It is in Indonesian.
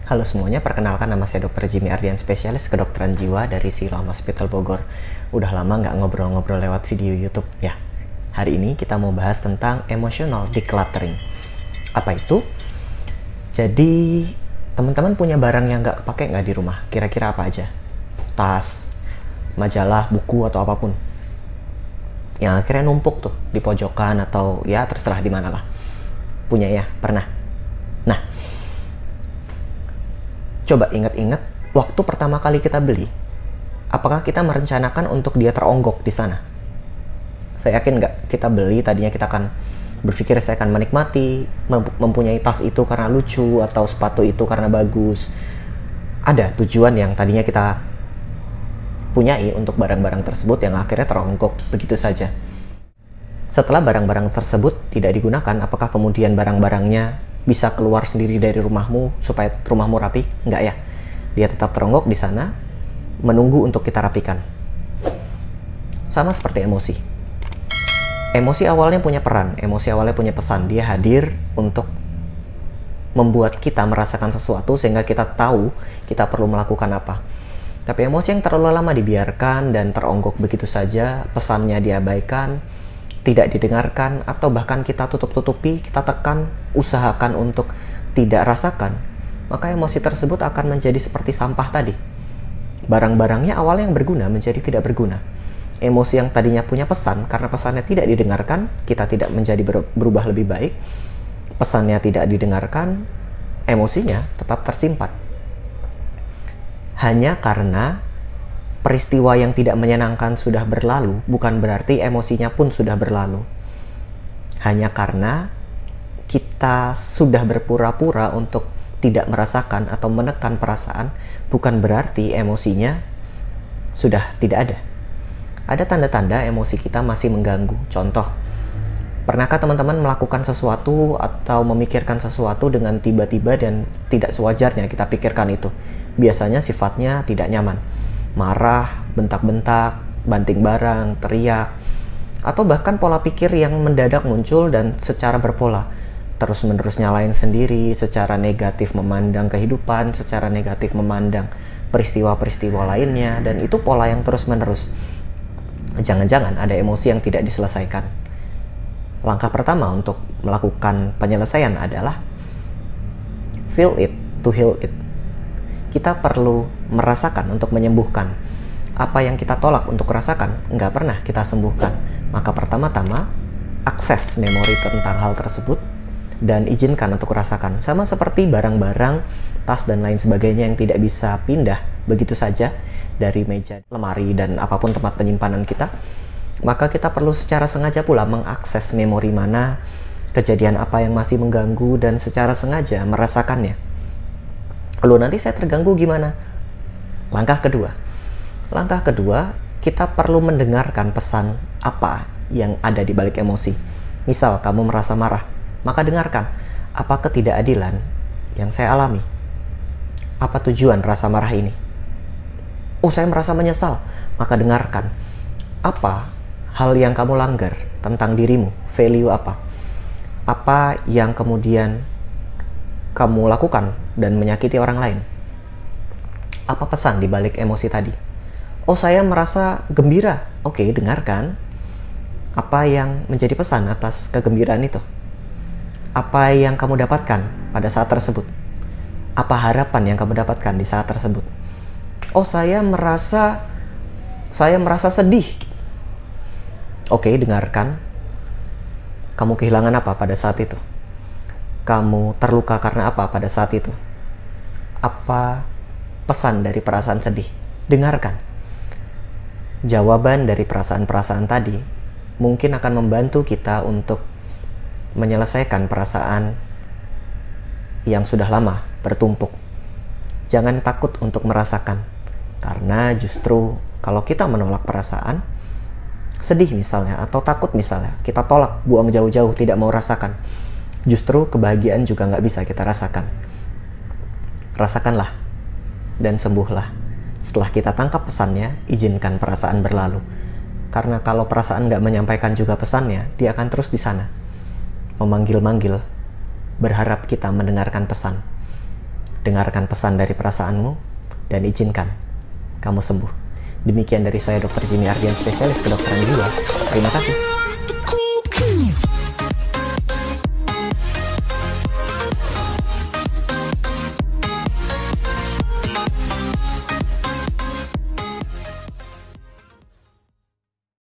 Halo semuanya, perkenalkan nama saya Dr. Jimmy Ardian, spesialis kedokteran jiwa dari Siloam Hospital Bogor. Udah lama nggak ngobrol-ngobrol lewat video YouTube ya. Hari ini kita mau bahas tentang emotional decluttering. Apa itu? Jadi teman-teman punya barang yang nggak kepake nggak di rumah? Kira-kira apa aja? Tas, majalah, buku atau apapun. Yang akhirnya numpuk tuh di pojokan atau ya terserah di mana lah. Punya ya? Pernah? Nah, coba ingat-ingat waktu pertama kali kita beli, apakah kita merencanakan untuk dia teronggok di sana? Saya yakin nggak, kita beli tadinya kita akan berpikir saya akan menikmati, mempunyai tas itu karena lucu atau sepatu itu karena bagus. Ada tujuan yang tadinya kita punyai untuk barang-barang tersebut yang akhirnya teronggok begitu saja. Setelah barang-barang tersebut tidak digunakan, apakah kemudian barang-barangnya bisa keluar sendiri dari rumahmu supaya rumahmu rapi? Enggak ya. Dia tetap teronggok di sana, menunggu untuk kita rapikan. Sama seperti emosi. Emosi awalnya punya peran, emosi awalnya punya pesan. Dia hadir untuk membuat kita merasakan sesuatu sehingga kita tahu kita perlu melakukan apa. Tapi emosi yang terlalu lama dibiarkan dan teronggok begitu saja, pesannya diabaikan, tidak didengarkan, atau bahkan kita tutup-tutupi, kita tekan, usahakan untuk tidak rasakan, maka emosi tersebut akan menjadi seperti sampah tadi. Barang-barangnya awalnya yang berguna menjadi tidak berguna. Emosi yang tadinya punya pesan, karena pesannya tidak didengarkan, kita tidak menjadi berubah lebih baik. Pesannya tidak didengarkan, emosinya tetap tersimpan. Hanya karena peristiwa yang tidak menyenangkan sudah berlalu, bukan berarti emosinya pun sudah berlalu. Hanya karena kita sudah berpura-pura untuk tidak merasakan atau menekan perasaan, bukan berarti emosinya sudah tidak ada. Ada tanda-tanda emosi kita masih mengganggu. Contoh, pernahkah teman-teman melakukan sesuatu atau memikirkan sesuatu dengan tiba-tiba dan tidak sewajarnya kita pikirkan itu? Biasanya sifatnya tidak nyaman. Marah, bentak-bentak, banting barang, teriak, atau bahkan pola pikir yang mendadak muncul dan secara berpola, terus-menerus nyalain sendiri, secara negatif memandang kehidupan, secara negatif memandang peristiwa-peristiwa lainnya, dan itu pola yang terus-menerus. Jangan-jangan ada emosi yang tidak diselesaikan. Langkah pertama untuk melakukan penyelesaian adalah feel it to heal it. Kita perlu merasakan untuk menyembuhkan. Apa yang kita tolak untuk rasakan, nggak pernah kita sembuhkan. Maka pertama-tama, akses memori tentang hal tersebut, dan izinkan untuk rasakan. Sama seperti barang-barang, tas dan lain sebagainya yang tidak bisa pindah begitu saja dari meja, lemari, dan apapun tempat penyimpanan kita. Maka kita perlu secara sengaja pula mengakses memori mana, kejadian apa yang masih mengganggu, dan secara sengaja merasakannya. Lalu nanti saya terganggu gimana? Langkah kedua, kita perlu mendengarkan pesan apa yang ada di balik emosi. Misal kamu merasa marah, maka dengarkan apa ketidakadilan yang saya alami. Apa tujuan rasa marah ini? Oh, saya merasa menyesal. Maka dengarkan apa hal yang kamu langgar tentang dirimu, value apa? Apa yang kemudian kamu lakukan dan menyakiti orang lain? Apa pesan di balik emosi tadi? Oh, saya merasa gembira. Oke, dengarkan apa yang menjadi pesan atas kegembiraan itu. Apa yang kamu dapatkan pada saat tersebut? Apa harapan yang kamu dapatkan di saat tersebut? Oh, saya merasa sedih. Oke, dengarkan. Kamu kehilangan apa pada saat itu? Kamu terluka karena apa pada saat itu? Apa pesan dari perasaan sedih? Dengarkan. Jawaban dari perasaan-perasaan tadi mungkin akan membantu kita untuk menyelesaikan perasaan yang sudah lama bertumpuk. Jangan takut untuk merasakan, karena justru kalau kita menolak perasaan, sedih misalnya, atau takut misalnya, kita tolak, buang jauh-jauh, tidak mau rasakan, justru kebahagiaan juga nggak bisa kita rasakan. Rasakanlah dan sembuhlah. Setelah kita tangkap pesannya, izinkan perasaan berlalu. Karena kalau perasaan nggak menyampaikan juga pesannya, dia akan terus di sana, memanggil-manggil, berharap kita mendengarkan pesan. dengarkan pesan dari perasaanmu, dan izinkan kamu sembuh. Demikian dari saya Dr. Jimmy Ardian, spesialis kedokteran jiwa. Terima kasih.